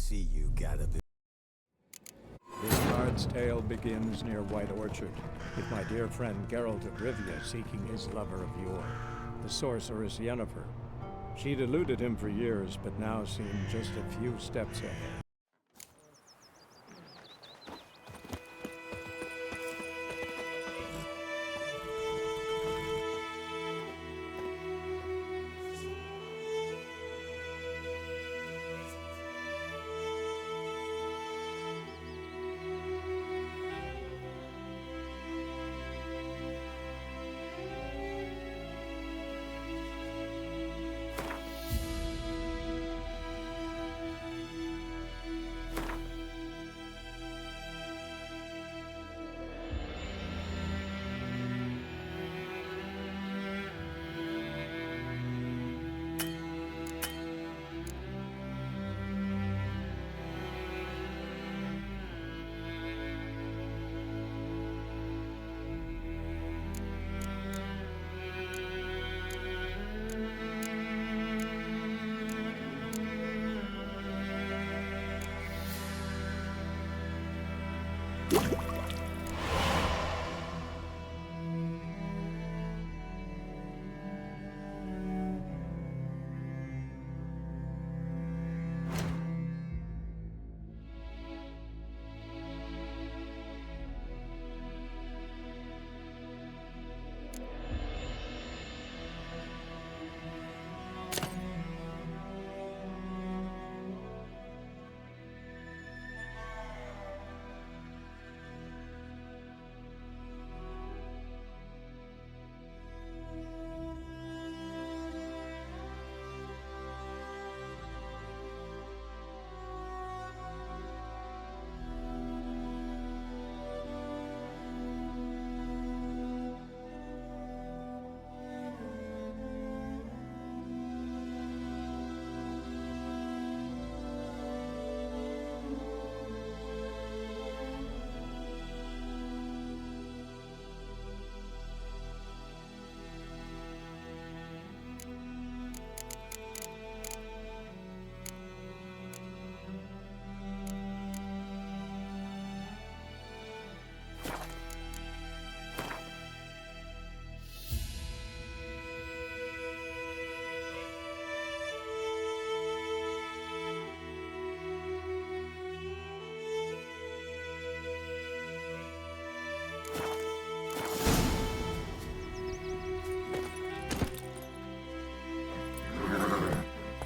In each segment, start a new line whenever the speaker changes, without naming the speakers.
see you got a bit.
This bard's tale begins near White Orchard, with my dear friend Geralt of Rivia seeking his lover of yore, the sorceress Yennefer. She'd eluded him for years, but now seemed just a few steps ahead.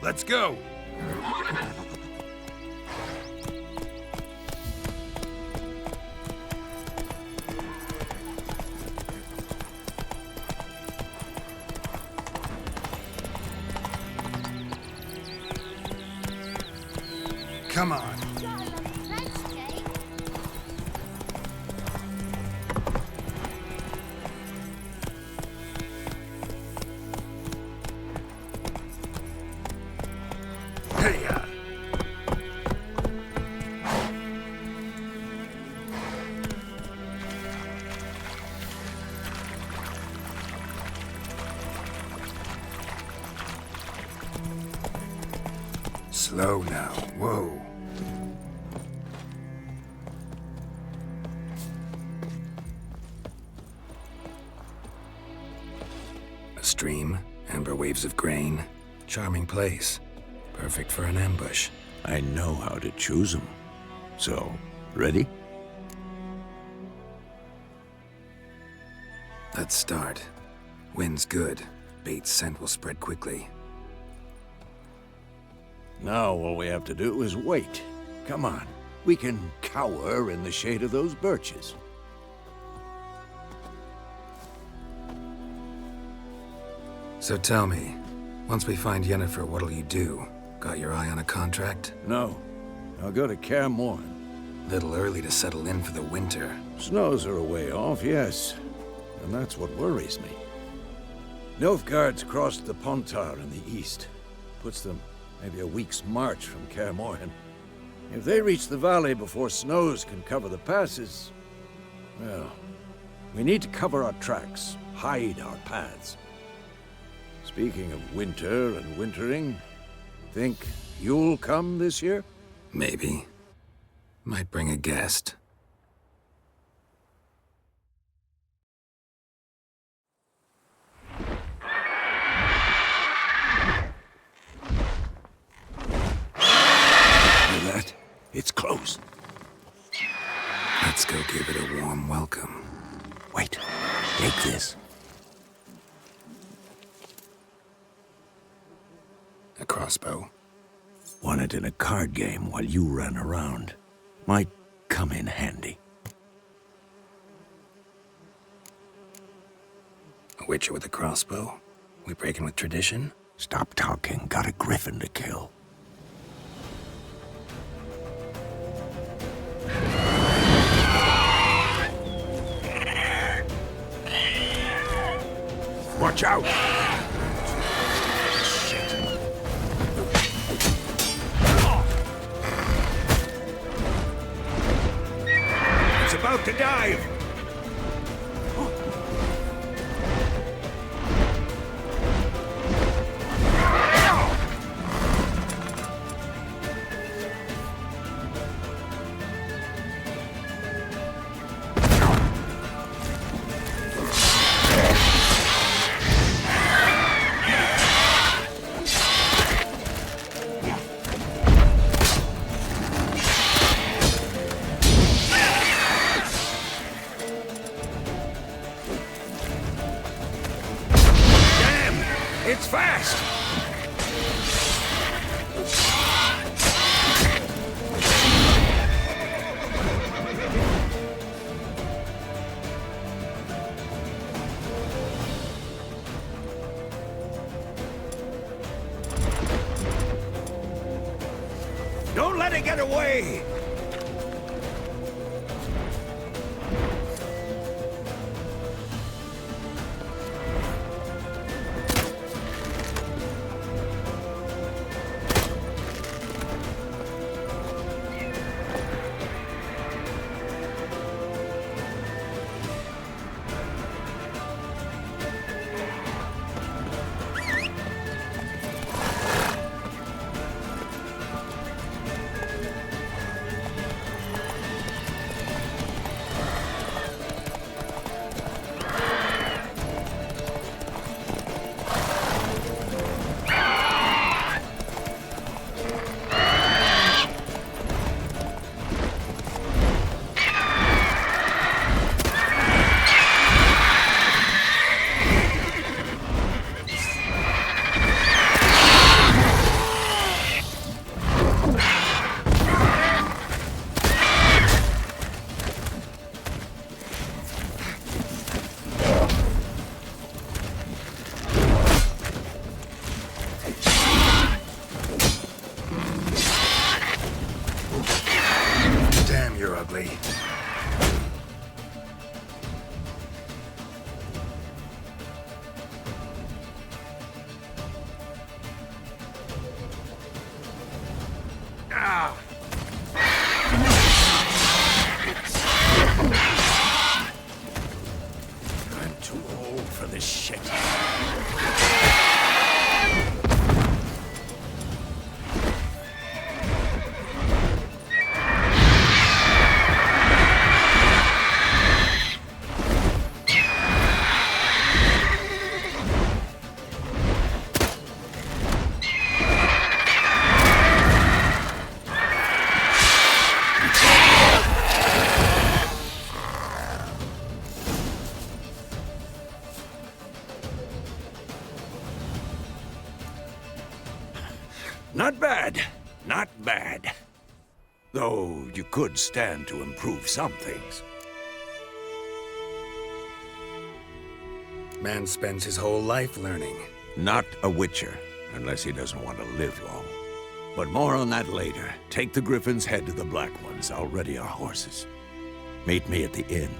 Let's go! Come on. Slow now. Whoa. A stream, amber waves of grain. Charming place. Perfect for an ambush.
I know how to choose them. So, ready?
Let's start. Wind's good. Bait's scent will spread quickly.
Now all we have to do is wait. Come on. We can cower in the shade of those birches.
So tell me, once we find Yennefer, what'll you do? Got your eye on a contract?
No. I'll go to Kaer Morhen.
Little early to settle in for the winter.
Snows are a way off, yes. And that's what worries me. Nilfgaard's crossed the Pontar in the east. Puts them maybe a week's march from Kaer Morhen. If they reach the valley before snows can cover the passes, well, we need to cover our tracks, hide our paths. Speaking of winter and wintering, think you'll come this year?
Maybe. Might bring a guest.
Hear that? It's close.
Let's go give it a warm welcome.
Wait. Take this.
A crossbow.
Won it in a card game while you ran around. Might come in handy.
A witcher with a crossbow? We breaking with tradition?
Stop talking. Got a griffin to kill. Watch out! Shit. It's about to dive! It's fast! Don't let it get away!
Damn, you're ugly.
Ah! I'm too old for this shit. Not bad. Not bad. Though you could stand to improve some things.
Man spends his whole life learning.
Not a witcher, unless he doesn't want to live long. But more on that later. Take the Griffin's head to the Black Ones. I'll ready our horses. Meet me at the inn.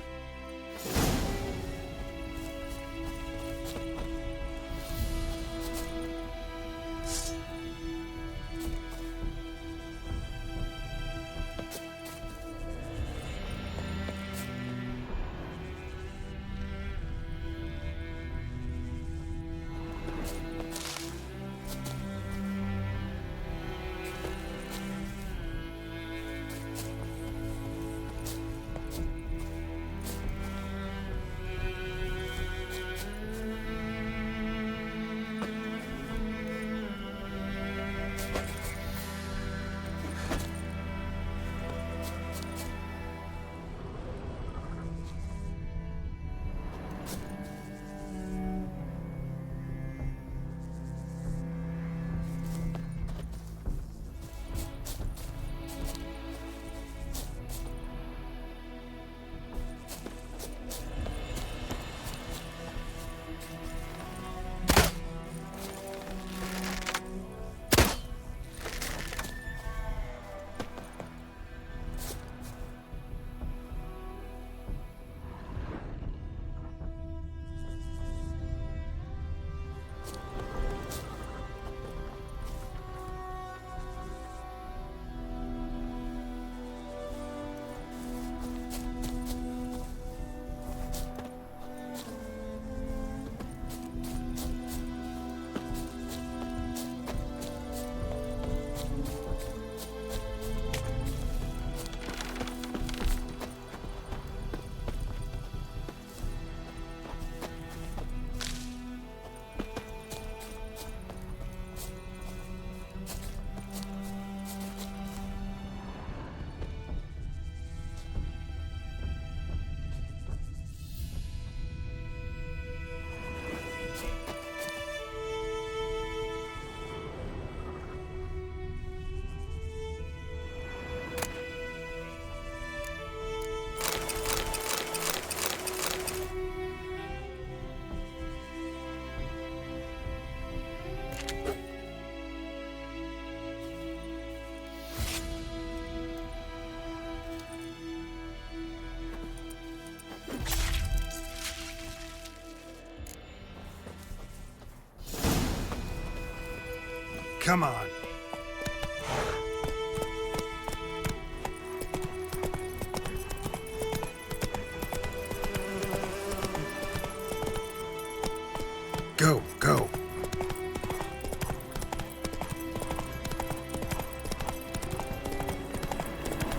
Come on. Go, go.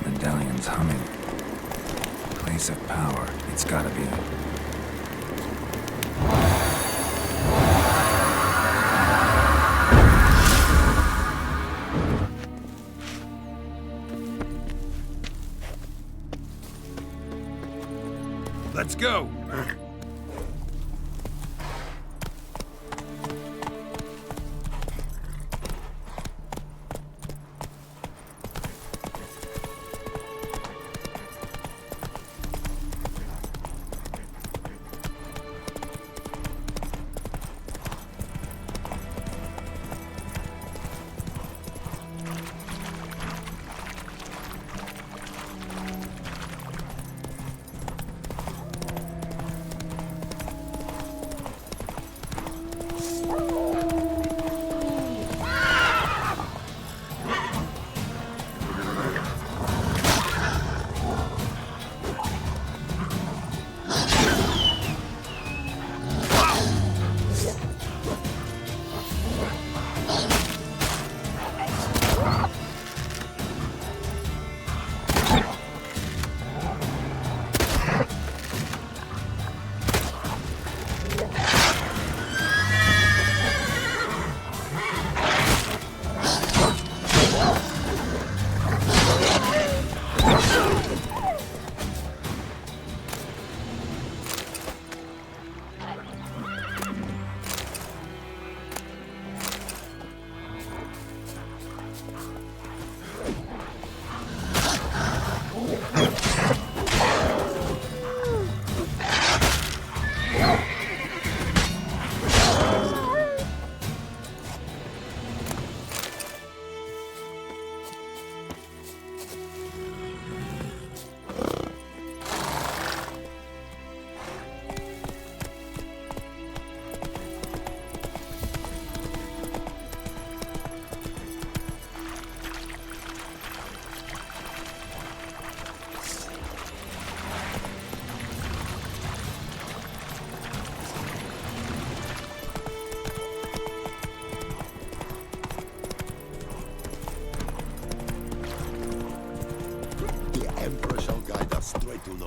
Medallion's humming. Place of power. It's gotta be. Let's go!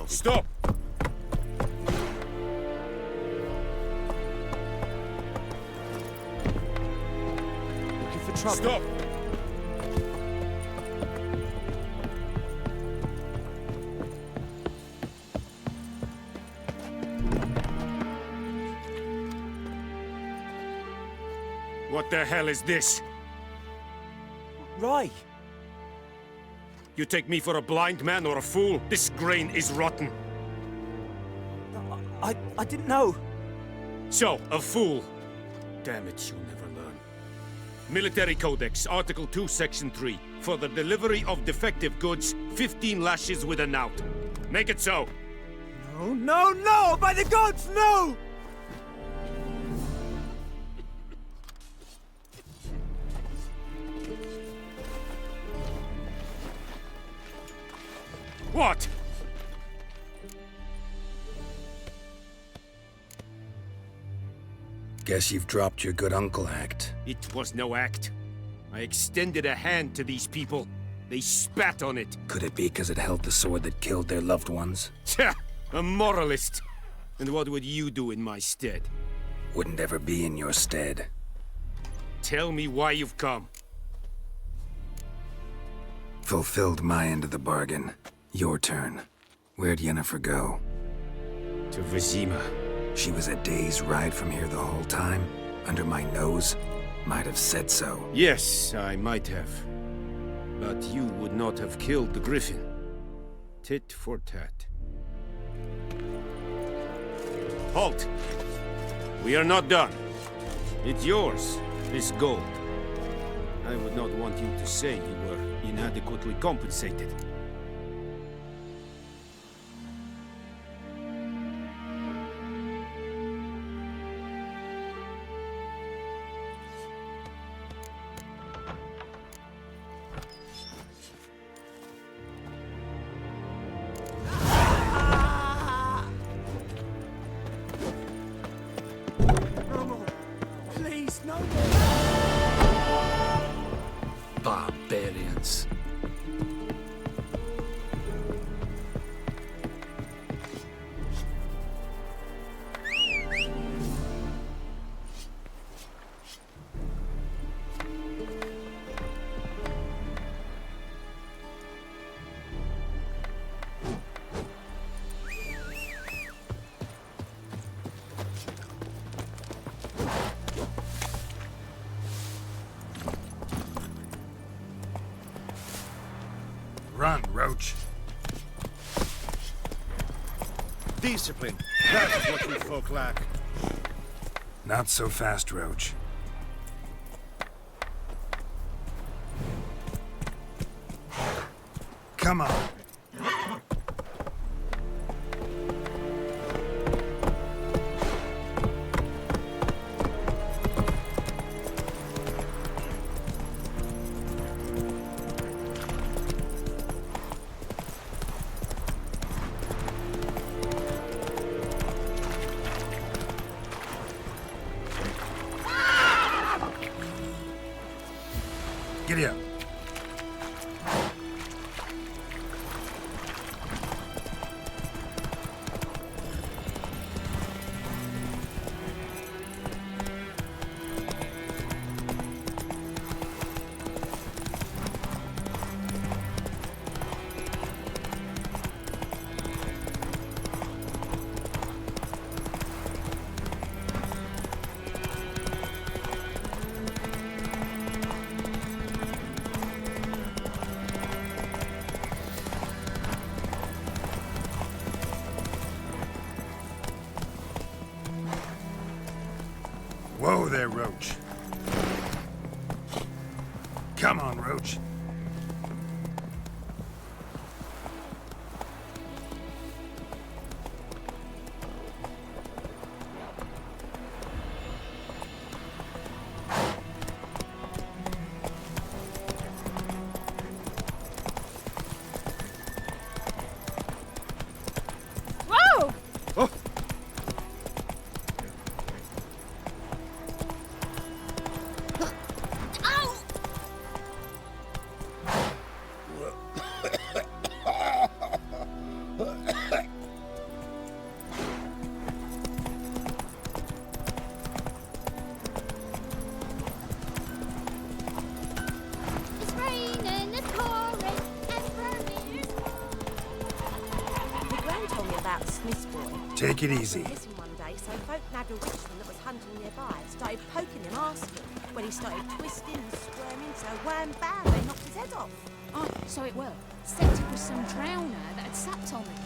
Stop!
Looking for trouble.
Stop! What the hell is this?
Roy!
You take me for a blind man or a fool? This grain is rotten.
I didn't know.
So, a fool. Damn it, you'll never learn. Military Codex, Article 2, Section 3. For the delivery of defective goods, 15 lashes with a knout. Make it so.
No, no, no! By the gods, no!
What?
Guess you've dropped your good uncle act.
It was no act. I extended a hand to these people. They spat on it.
Could it be because it held the sword that killed their loved ones?
Tja! A moralist. And what would you do in my stead?
Wouldn't ever be in your stead.
Tell me why you've come.
Fulfilled my end of the bargain. Your turn. Where'd Yennefer go?
To Vizima.
She was a day's ride from here the whole time? Under my nose? Might have said so.
Yes, I might have. But you would not have killed the griffin. Tit for tat. Halt! We are not done. It's yours, this gold. I would not want you to say you were inadequately compensated.
Barbarians. Run, Roach.
Discipline. That's what you folk lack.
Not so fast, Roach. Come on. Giddy up. Whoa there, Roach. Come on, Roach.
Whoa!
Oh,
It's raining, it's pouring, and burning.
The Gran told me about a Smith's boy.
Take it easy.
Missing one day, so folk nabbed a richman that was hunting nearby, started poking him, asking. When he started twisting and squirming, so wham bam, they knocked his head off.
Oh, so it were. Said it was some drowner that had supped on him.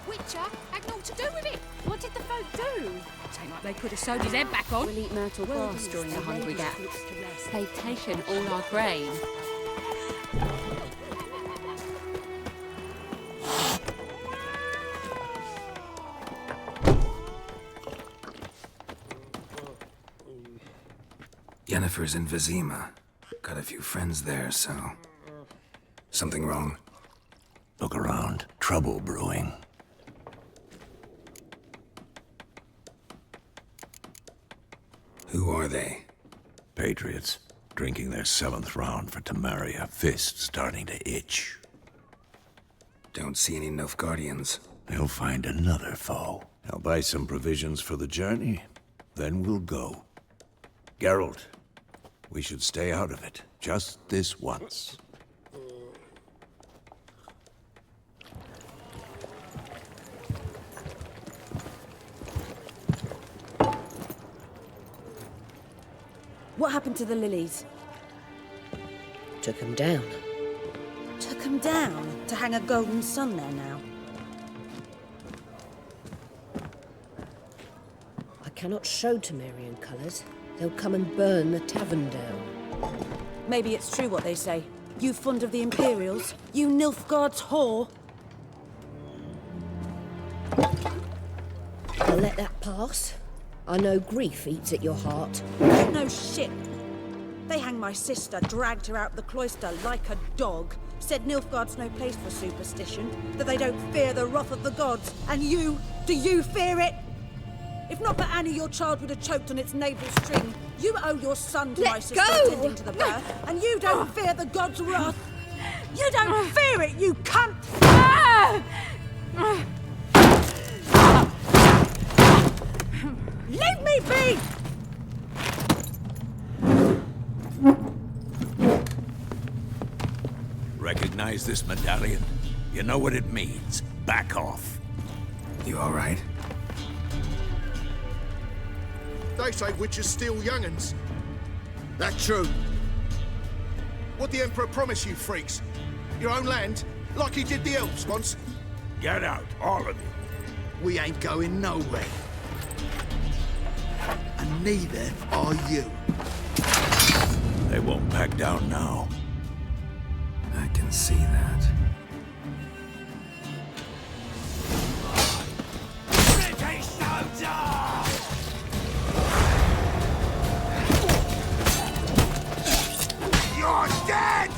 Witcher had naught to do with it. What did the folk do? Seemed like they could have sewed his head back on.
We'll eat myrtle grass during the hungry gap. They've taken all our grain.
Yennefer's in Vizima. Got a few friends there, so... Something wrong?
Look around. Trouble brewing.
Who are they?
Patriots. Drinking their 7th round for Tamaria. Fists starting to itch.
Don't see any Nilfgaardians.
They'll find another foe. I'll buy some provisions for the journey. Then we'll go. Geralt, we should stay out of it. Just this once.
What happened to the lilies?
Took them down.
Took them down to hang a golden sun there now.
I cannot show Temerian colours. They'll come and burn the tavern down.
Maybe it's true what they say. You fond of the Imperials? You Nilfgaard's whore?
I'll let that pass. I know grief eats at your heart.
No shit. They hanged my sister, dragged her out the cloister like a dog. Said Nilfgaard's no place for superstition, that they don't fear the wrath of the gods. And you, do you fear it?
If not for Annie, your child would have choked on its navel string. You owe your son to
Let
my sister
go!
attending to the birth, and you don't fear the god's wrath. You don't fear it, you cunt! Leave me be!
Recognize this medallion? You know what it means. Back off.
You all right?
They say witches steal young'uns. That true? What the Emperor promised you, freaks? Your own land? Like he did the elves once?
Get out, all of you.
We ain't going nowhere. And neither are you.
They won't back down now.
I can see that.
British soldier! You're dead!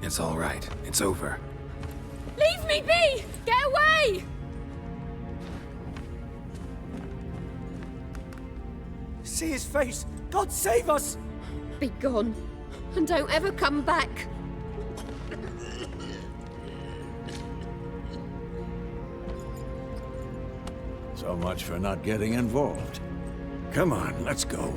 It's all right. It's over.
Leave me be! Get away!
See his face! God save us!
Be gone, and don't ever come back.
So much for not getting involved. Come on, let's go.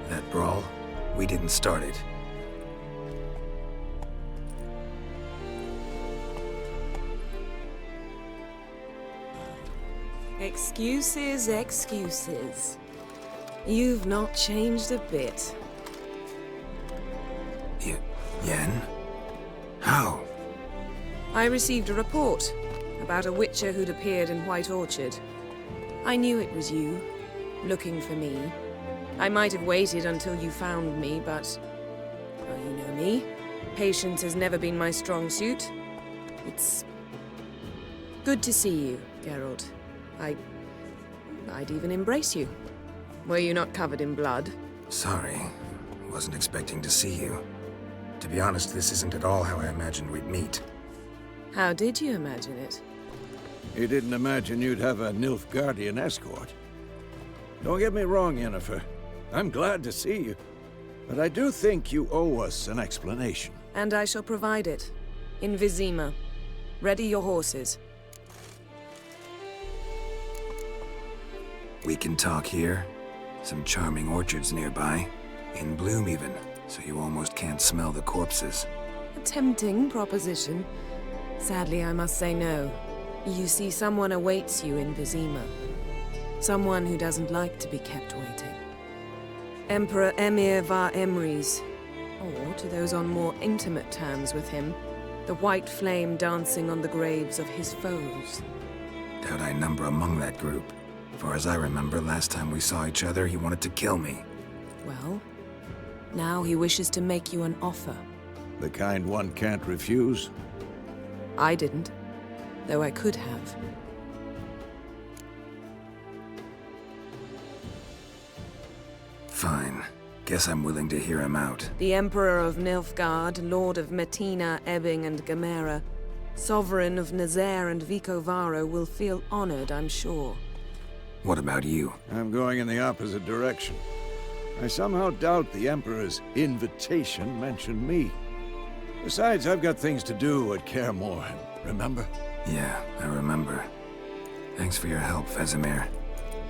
That brawl, we didn't start it.
Excuses, excuses. You've not changed a bit.
Yen? How?
I received a report about a witcher who'd appeared in White Orchard. I knew it was you, looking for me. I might have waited until you found me, but... well, you know me. Patience has never been my strong suit. It's... good to see you, Geralt. I'd even embrace you. Were you not covered in blood?
Sorry. Wasn't expecting to see you. To be honest, this isn't at all how I imagined we'd meet.
How did you imagine it?
You didn't imagine you'd have a Nilfgaardian escort. Don't get me wrong, Yennefer. I'm glad to see you. But I do think you owe us an explanation.
And I shall provide it. In Vizima. Ready your horses.
We can talk here. Some charming orchards nearby. In bloom even, so you almost can't smell the corpses.
A tempting proposition. Sadly, I must say no. You see, someone awaits you in Vizima. Someone who doesn't like to be kept waiting. Emperor Emir var Emrys. Or, to those on more intimate terms with him, the white flame dancing on the graves of his foes.
Doubt I number among that group. For as I remember, last time we saw each other, he wanted to kill me.
Well, now he wishes to make you an offer.
The kind one can't refuse?
I didn't, though I could have.
Fine. Guess I'm willing to hear him out.
The Emperor of Nilfgaard, Lord of Metina, Ebbing, and Gamera, Sovereign of Nazaire and Vicovaro will feel honored, I'm sure.
What about you?
I'm going in the opposite direction. I somehow doubt the Emperor's invitation mentioned me. Besides, I've got things to do at Kaer Morhen, remember?
Yeah, I remember. Thanks for your help, Vesemir.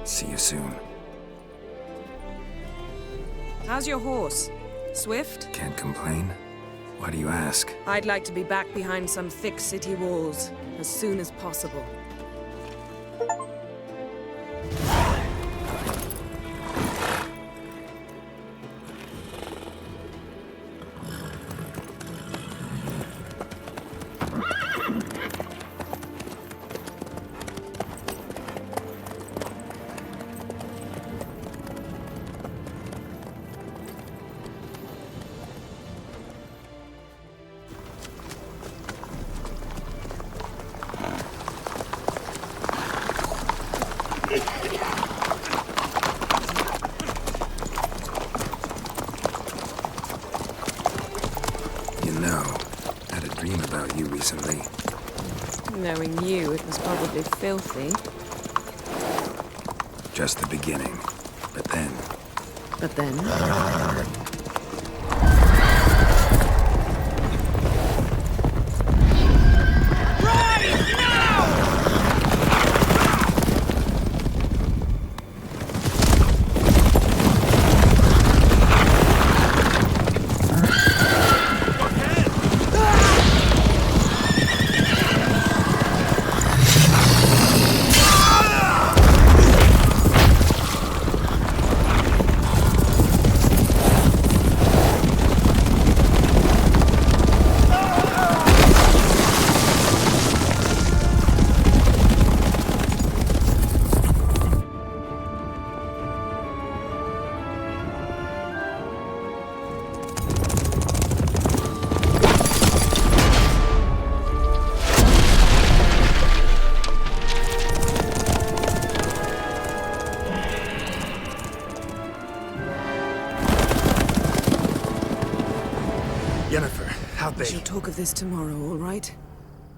See you soon.
How's your horse? Swift?
Can't complain. Why do you ask?
I'd like to be back behind some thick city walls as soon as possible.
know. Had a dream about you recently.
Knowing you, it was probably filthy.
Just the beginning. But then...
But then...
Yennefer, how'd
We shall talk of this tomorrow, all right?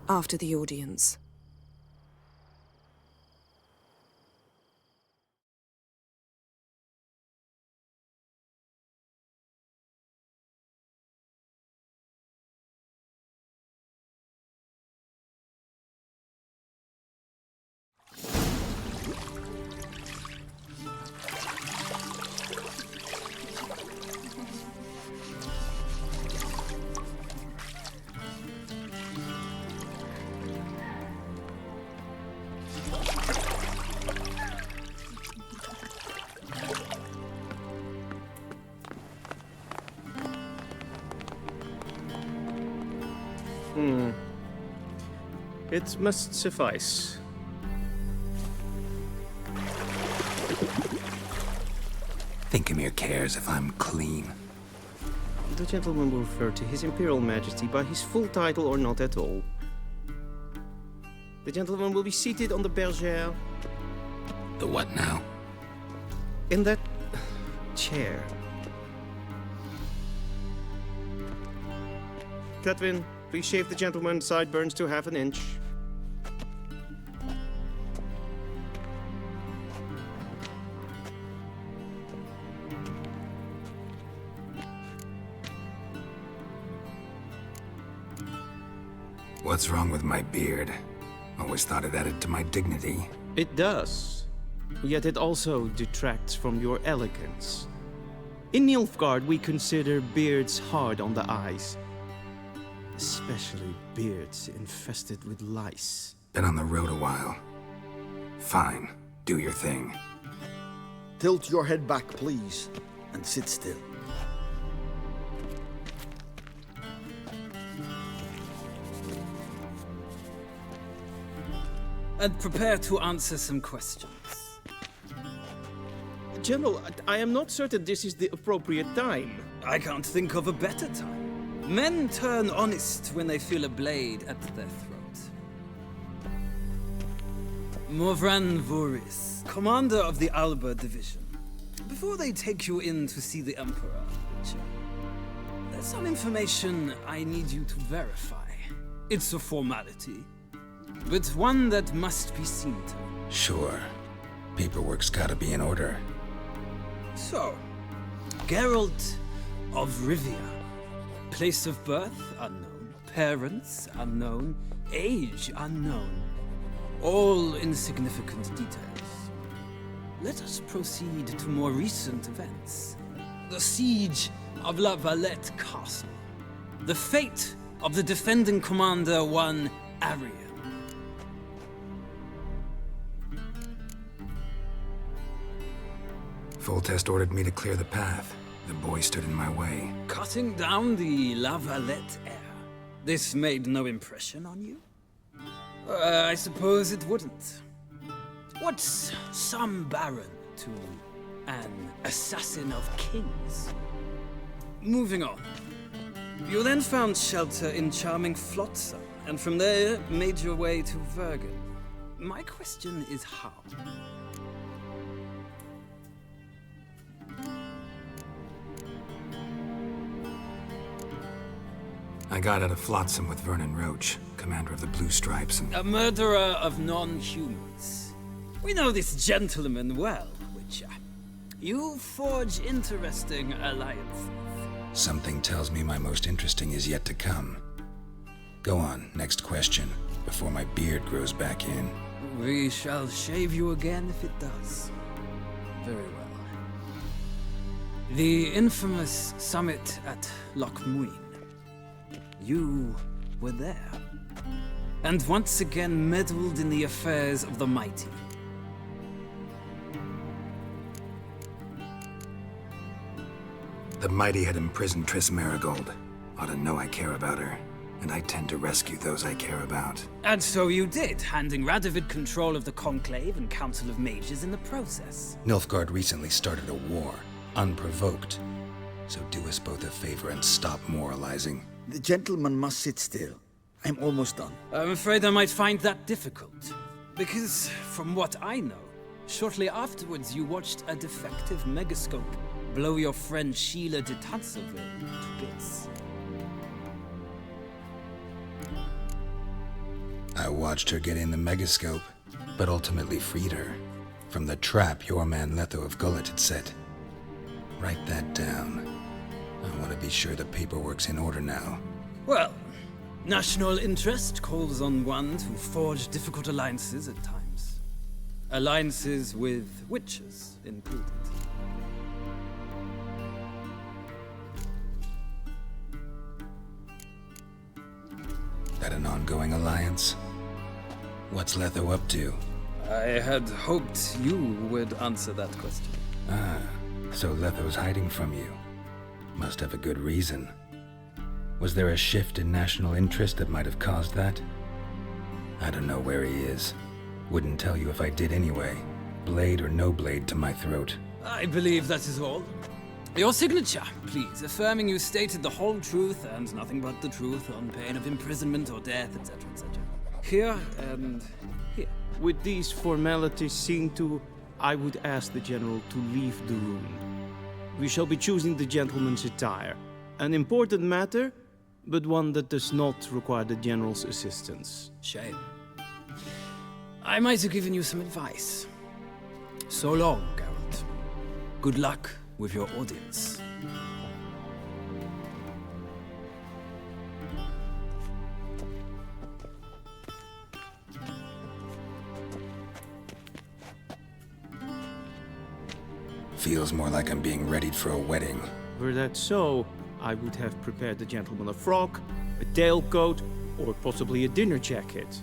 After the audience.
It must suffice.
Think Emir cares if I'm clean?
The gentleman will refer to His Imperial Majesty by his full title or not at all. The gentleman will be seated on the bergère.
The what now?
In that chair. Catwin, please shave the gentleman's sideburns to half an inch.
What's wrong with my beard? Always thought it added to my dignity.
It does. Yet it also detracts from your elegance. In Nilfgaard, we consider beards hard on the eyes. Especially beards infested with lice.
Been on the road a while. Fine. Do your thing.
Tilt your head back, please, and sit still.
And prepare to answer some questions.
General, I am not certain this is the appropriate time.
I can't think of a better time. Men turn honest when they feel a blade at their throat. Morvran Voris, commander of the Alba Division. Before they take you in to see the Emperor, Witcher, there's some information I need you to verify. It's a formality, but one that must be seen to.
Sure. Paperwork's gotta be in order.
So, Geralt of Rivia. Place of birth unknown, parents unknown, age unknown. All insignificant details. Let us proceed to more recent events. The siege of La Valette Castle. The fate of the defending commander, one Arian.
Foltest ordered me to clear the path. The boy stood in my way.
Cutting down the La Valette heir. This made no impression on you? I suppose it wouldn't. What's some baron to an assassin of kings? Moving on. You then found shelter in charming Flotsam, and from there made your way to Vergen. My question is how?
I got out of Flotsam with Vernon Roach, commander of the Blue Stripes, and...
A murderer of non-humans. We know this gentleman well, Witcher. You forge interesting alliances.
Something tells me my most interesting is yet to come. Go on, next question, before my beard grows back in.
We shall shave you again if it does. Very well. The infamous summit at Loch Muin. You were there. And once again meddled in the affairs of the mighty.
The mighty had imprisoned Triss Marigold. Ought to know I care about her. And I tend to rescue those I care about.
And so you did, handing Radovid control of the Conclave and Council of Mages in the process.
Nilfgaard recently started a war, unprovoked. So do us both a favor and stop moralizing.
The gentleman must sit still. I'm almost done.
I'm afraid I might find that difficult. Because, from what I know, shortly afterwards you watched a defective megascope blow your friend Sheila de Tanserville to bits.
I watched her get in the megascope, but ultimately freed her from the trap your man Letho of Gullet had set. Write that down. I want to be sure the paperwork's in order now.
Well, national interest calls on one to forge difficult alliances at times. Alliances with witches included.
That an ongoing alliance? What's Letho up to?
I had hoped you would answer that question.
Ah, so Letho's hiding from you. Must have a good reason. Was there a shift in national interest that might have caused that? I don't know where he is. Wouldn't tell you if I did anyway. Blade or no blade to my throat.
I believe that is all. Your signature, please, affirming you stated the whole truth and nothing but the truth on pain of imprisonment or death, etc., etc. Here and here.
With these formalities seen to, I would ask the General to leave the room. We shall be choosing the gentleman's attire. An important matter, but one that does not require the General's assistance.
Shame. I might have given you some advice. So long, Geralt. Good luck with your audience.
Feels more like I'm being readied for a wedding.
Were that so, I would have prepared the gentleman a frock, a tailcoat, or possibly a dinner jacket.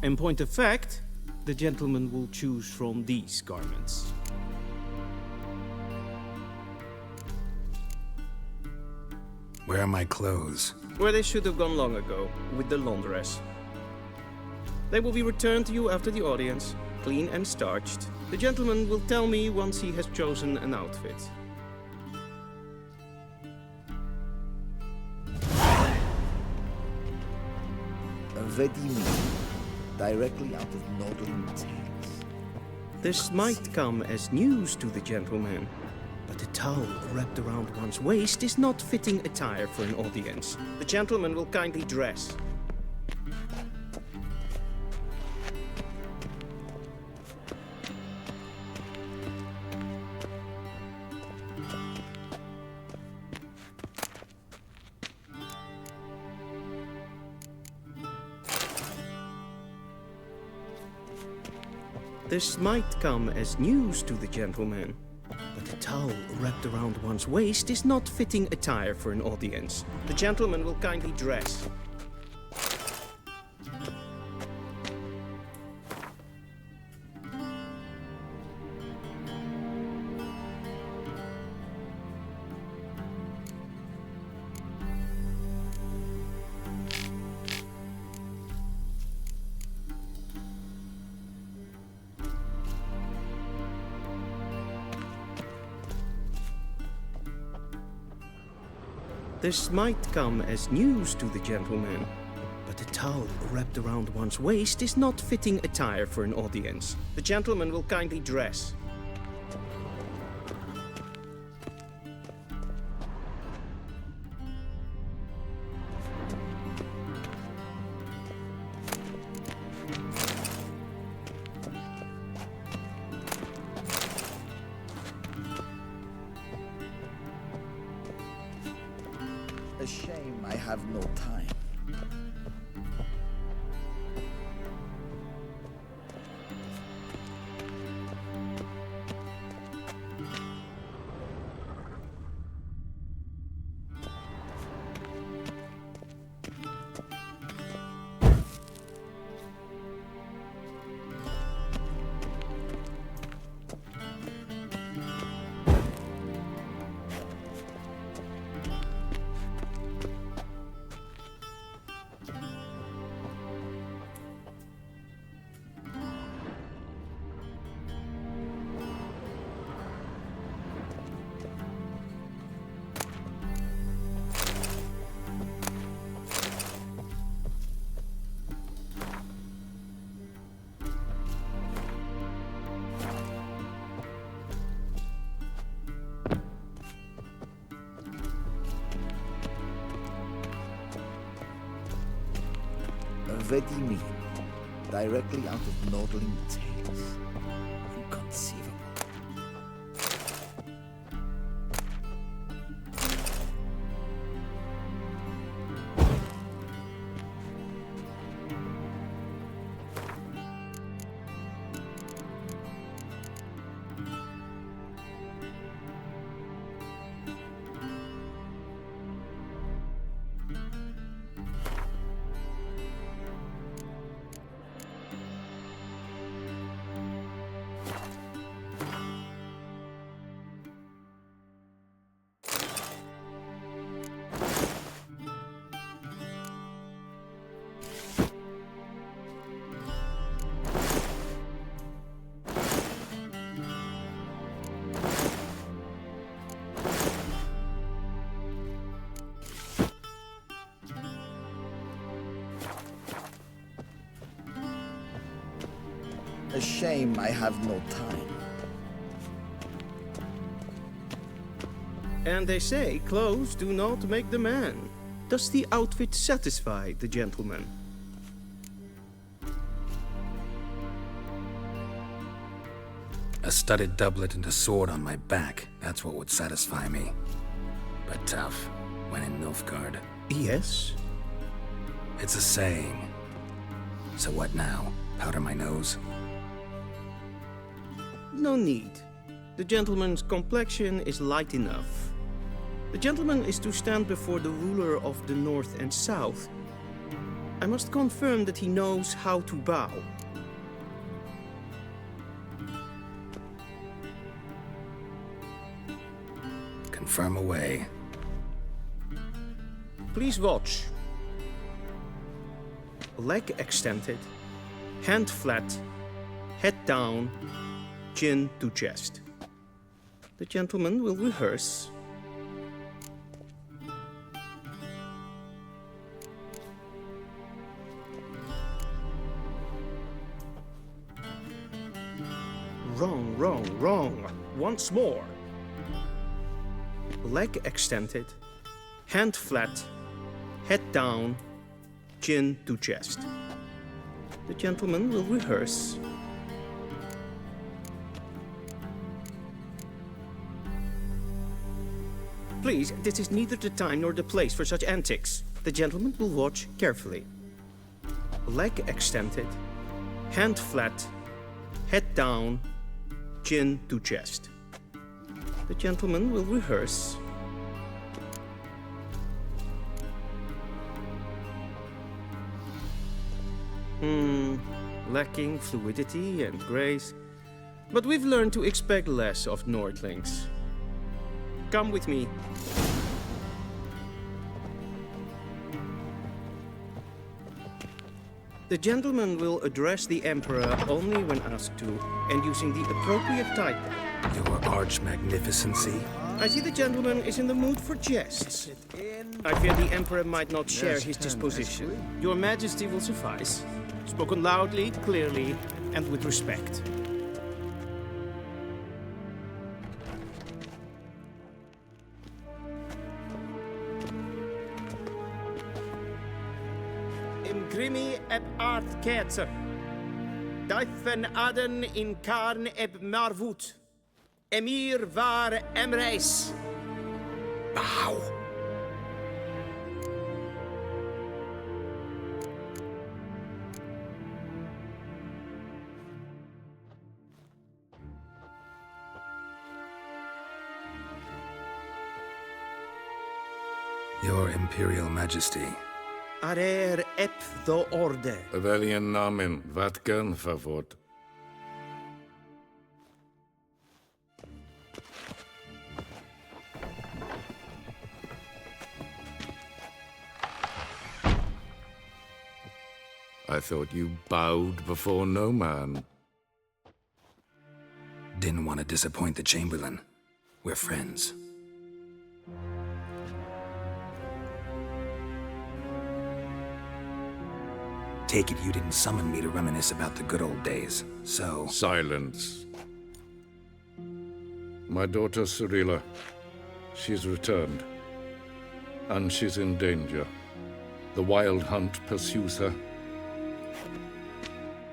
In point of fact, the gentleman will choose from these garments.
Where are my clothes?
Where they should have gone long ago, with the laundress. They will be returned to you after the audience, clean and starched. The gentleman will tell me once he has chosen an outfit.
A ready meal, directly out of Nordling tales.
This might come as news to the gentleman, but a towel wrapped around one's waist is not fitting attire for an audience. The gentleman will kindly dress. This might come as news to the gentleman, but a towel wrapped around one's waist is not fitting attire for an audience. The gentleman will kindly dress. This might come as news to the gentleman, but a towel wrapped around one's waist is not fitting attire for an audience. The gentleman will kindly dress.
A shame I have no time. Vedimi, directly out of Nordling tales. Inconceivable. A shame I have no time.
And they say clothes do not make the man. Does the outfit satisfy the gentleman?
A studded doublet and a sword on my back, that's what would satisfy me. But tough, when in Nilfgaard.
Yes?
It's a saying. So what now? Powder my nose?
No need. The gentleman's complexion is light enough. The gentleman is to stand before the ruler of the North and South. I must confirm that he knows how to bow.
Confirm away.
Please watch. Leg extended, hand flat, head down, chin to chest. The gentleman will rehearse. Wrong, wrong, wrong. Once more. Leg extended, hand flat, head down, chin to chest. The gentleman will rehearse. Please, this is neither the time nor the place for such antics. The gentleman will watch carefully. Leg extended, hand flat, head down, chin to chest. The gentleman will rehearse. Lacking fluidity and grace. But we've learned to expect less of Nordlings. Come with me. The gentleman will address the Emperor only when asked to, and using the appropriate title.
Your arch magnificency.
I see the gentleman is in the mood for jests. I fear the Emperor might not share his disposition. Your Majesty will suffice. Spoken loudly, clearly, and with respect. Imgrimi eb art ketzer. Daifen aden in karn eb marvut. Emir var emreis.
Bow. Your Imperial Majesty.
Arer ep the orde.
Welchen Namen? Wat gern verwort? I thought you bowed before no man.
Didn't want to disappoint the Chamberlain. We're friends. Take it you didn't summon me to reminisce about the good old days, so...
Silence. My daughter Cirilla, she's returned. And she's in danger. The Wild Hunt pursues her.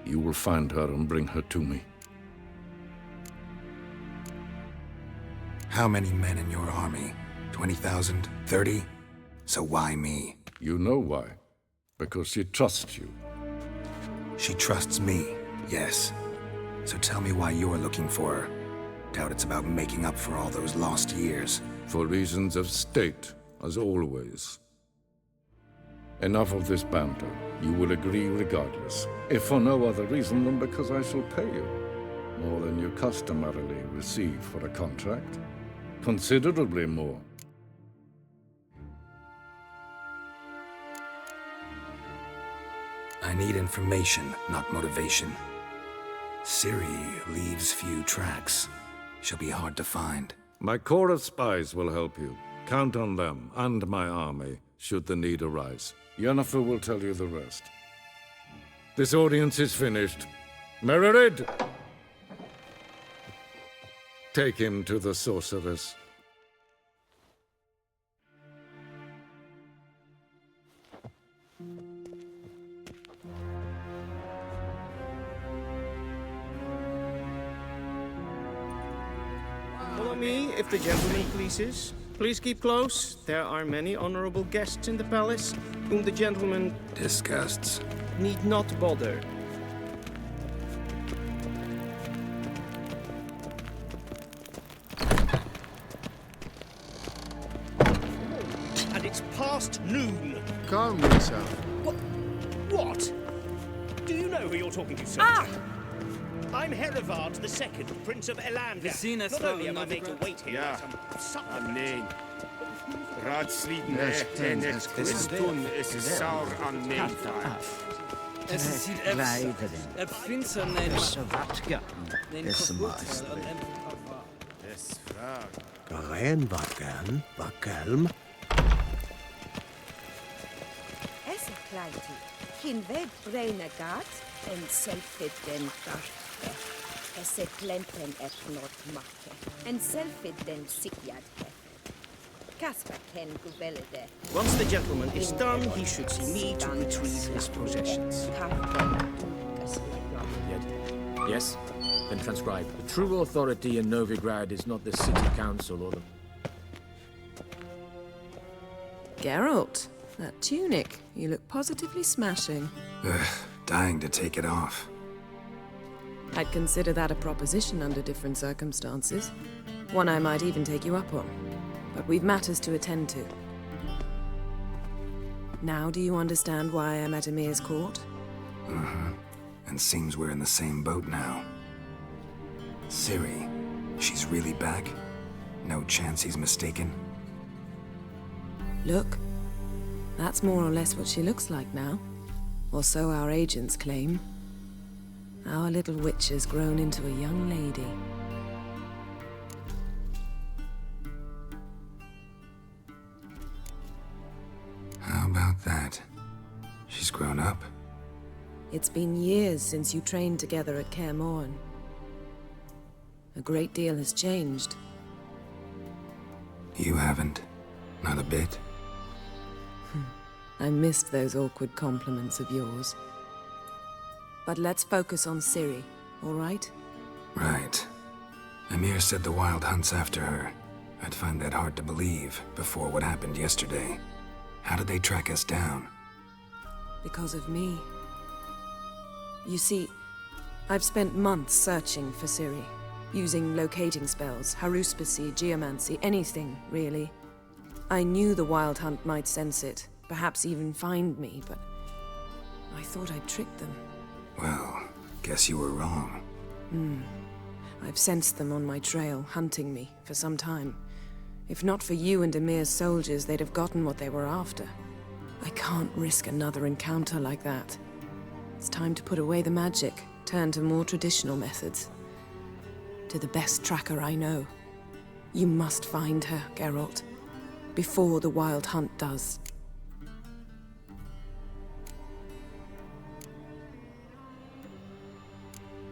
You will find her and bring her to me.
How many men in your army? 20,000? 30? So why me?
You know why. Because she trusts you.
She trusts me, yes. So tell me why you're looking for her. Doubt it's about making up for all those lost years.
For reasons of state, as always. Enough of this banter. You will agree regardless. If for no other reason than because I shall pay you. More than you customarily receive for a contract. Considerably more.
I need information, not motivation. Ciri leaves few tracks. She'll be hard to find.
My corps of spies will help you. Count on them, and my army, should the need arise. Yennefer will tell you the rest. This audience is finished. Mererid! Take him to the sorceress.
Follow me, if the gentleman pleases. Please keep close. There are many honorable guests in the palace, whom the gentleman...
disgusts.
...need not bother.
And it's past noon.
Calm yourself.
What? Do you know who you're talking to, sir?
Ah!
I'm Herivard II, Prince of Elander.
Gesine
Not only am I made to wait here
Ja.
like some supplement.
Nee. Raadsleden
Yes,
echten het Christen is saur aan mijn
Es sieht finster nein.
Des vraag.
Rein wackern, wackelm.
Esse kleiti. Hin web breine gat en selfit den darke. Esse klempen et not makke. En selfit den sikjad hefe. Kasper ken guvelde.
Once the gentleman is done, he should see me to retrieve his possessions.
Yes? Then transcribe. The true authority in Novigrad is not the city council or the...
Geralt, that tunic. You look positively smashing.
Ugh, dying to take it off.
I'd consider that a proposition under different circumstances. One I might even take you up on. But we've matters to attend to. Now do you understand why I'm at Emir's court?
Uh-huh. And seems we're in the same boat now. Ciri, she's really back? No chance he's mistaken?
Look, that's more or less what she looks like now. Or so our agents claim. Our little witch has grown into a young lady.
How about that? She's grown up?
It's been years since you trained together at Kaer Morhen. A great deal has changed.
You haven't. Not a bit.
I missed those awkward compliments of yours. But let's focus on Ciri, all right?
Right. Emir said the Wild Hunt's after her. I'd find that hard to believe before what happened yesterday. How did they track us down?
Because of me. You see, I've spent months searching for Ciri, using locating spells, haruspicy, geomancy, anything, really. I knew the Wild Hunt might sense it, perhaps even find me, but I thought I'd tricked them.
Well, guess you were wrong.
I've sensed them on my trail, hunting me, for some time. If not for you and Emir's soldiers, they'd have gotten what they were after. I can't risk another encounter like that. It's time to put away the magic, turn to more traditional methods. To the best tracker I know. You must find her, Geralt, before the Wild Hunt does.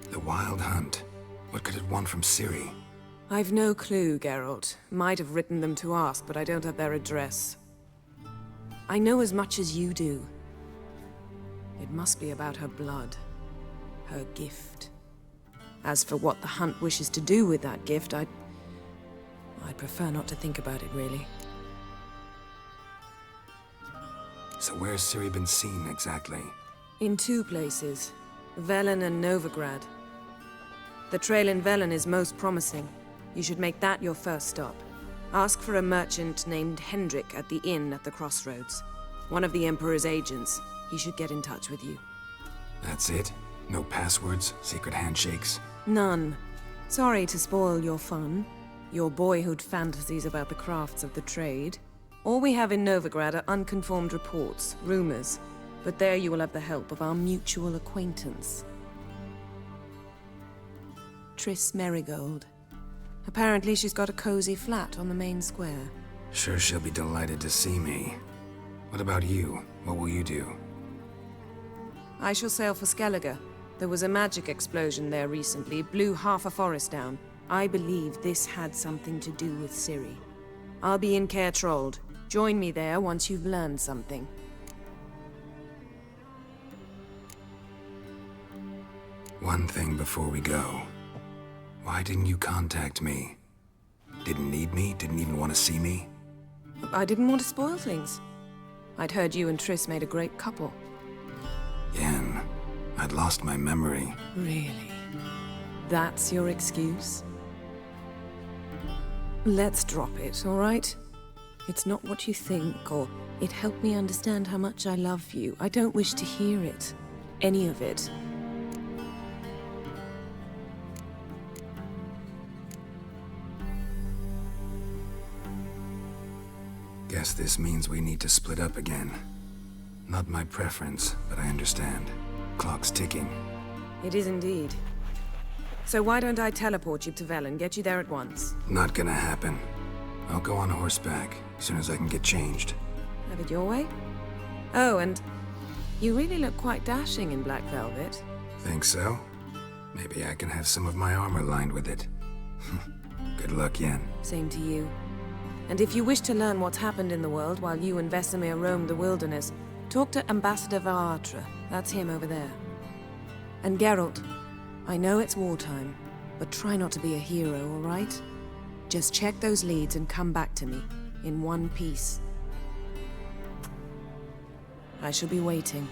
The Wild Hunt? What could it want from Ciri?
I've no clue, Geralt. Might have written them to ask, but I don't have their address. I know as much as you do. It must be about her blood. Her gift. As for what the Hunt wishes to do with that gift, I'd prefer not to think about it, really.
So where's Ciri been seen, exactly?
In 2 places. Velen and Novigrad. The trail in Velen is most promising. You should make that your first stop. Ask for a merchant named Hendrik at the inn at the crossroads. One of the Emperor's agents. He should get in touch with you.
That's it? No passwords? Secret handshakes?
None. Sorry to spoil your fun. Your boyhood fantasies about the crafts of the trade. All we have in Novigrad are unconfirmed reports, rumors. But there you will have the help of our mutual acquaintance. Triss Merigold. Apparently she's got a cozy flat on the main square.
Sure she'll be delighted to see me. What about you? What will you do?
I shall sail for Skellige. There was a magic explosion there recently, blew half a forest down. I believe this had something to do with Ciri. I'll be in Caer Trold. Join me there once you've learned something.
One thing before we go. Why didn't you contact me? Didn't need me? Didn't even want to see me?
I didn't want to spoil things. I'd heard you and Triss made a great couple.
Yen, I'd lost my memory.
Really? That's your excuse? Let's drop it, all right? It's not what you think, or it helped me understand how much I love you. I don't wish to hear it. Any of it.
Guess this means we need to split up again. Not my preference, but I understand. Clock's ticking.
It is indeed. So why don't I teleport you to Velen, get you there at once?
Not gonna happen. I'll go on horseback, as soon as I can get changed.
Have it your way? Oh, and you really look quite dashing in black velvet.
Think so? Maybe I can have some of my armor lined with it. Good luck, Yen.
Same to you. And if you wish to learn what's happened in the world while you and Vesemir roamed the wilderness, talk to Ambassador Varatra. That's him over there. And Geralt, I know it's wartime, but try not to be a hero, all right? Just check those leads and come back to me, in one piece. I shall be waiting.